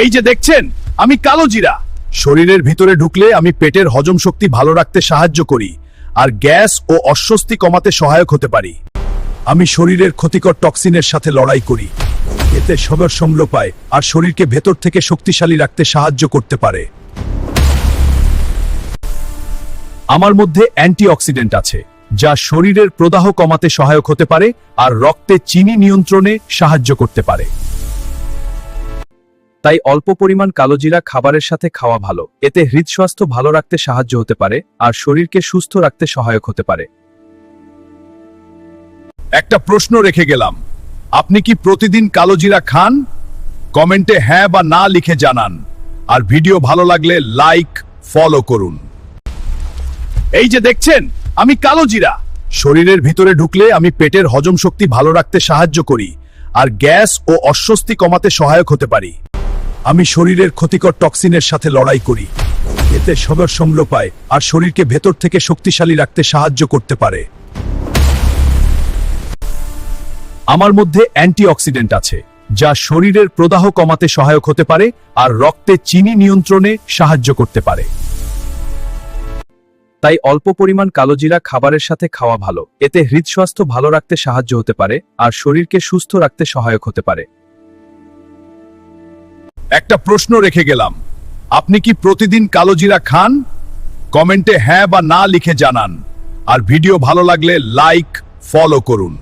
এই যে দেখছেন, আমি কালো জিরা। শরীরের ভিতরে ঢুকলে আমি পেটের হজম শক্তি ভালো রাখতে সাহায্য করি আর গ্যাস ও অস্বস্তি কমাতে সহায়ক হতে পারি। আমি শরীরের ক্ষতিকর টক্সিনের সাথে লড়াই করি, এতে সবার সম্ল পায় আর শরীরকে ভেতর থেকে শক্তিশালী রাখতে সাহায্য করতে পারে। আমার মধ্যে অ্যান্টিঅক্সিডেন্ট আছে, যা শরীরের প্রদাহ কমাতে সহায়ক হতে পারে আর রক্তে চিনি নিয়ন্ত্রণে সাহায্য করতে পারে। তাই অল্প পরিমাণ কালোজিরা খাবারের সাথে খাওয়া ভালো, এতে হৃদস্বাস্থ্য ভালো রাখতে সাহায্য হতে পারে আর শরীরকে সুস্থ রাখতে সহায়ক হতে পারে। একটা প্রশ্ন রেখে গেলাম, আপনি কি প্রতিদিন কালোজিরা খান? কমেন্টে হ্যাঁ বা না লিখে জানান, আর ভিডিও ভালো লাগলে লাইক ফলো করুন। এই যে দেখছেন, আমি কালোজিরা। শরীরের ভিতরে ঢুকলে আমি পেটের হজম শক্তি ভালো রাখতে সাহায্য করি আর গ্যাস ও অস্বস্তি কমাতে সহায়ক হতে পারি। আমি শরীরের ক্ষতিকর টক্সিনের সাথে লড়াই করি, এতে সবার সম্ল পায় আর শরীরকে ভেতর থেকে শক্তিশালী রাখতে সাহায্য করতে পারে। আমার মধ্যে অ্যান্টিঅক্সিডেন্ট আছে, যা শরীরের প্রদাহ কমাতে সহায়ক হতে পারে আর রক্তে চিনি নিয়ন্ত্রণে সাহায্য করতে পারে। তাই অল্প পরিমাণ কালোজিরা খাবারের সাথে খাওয়া ভালো, এতে হৃদস্বাস্থ্য ভালো রাখতে সাহায্য হতে পারে আর শরীরকে সুস্থ রাখতে সহায়ক হতে পারে। একটা প্রশ্ন রেখে গেলাম, আপনি কি প্রতিদিন কালোজিরা খান? কমেন্টে হ্যাঁ বা না লিখে জানান, আর ভিডিও ভালো লাগলে লাইক ফলো করুন।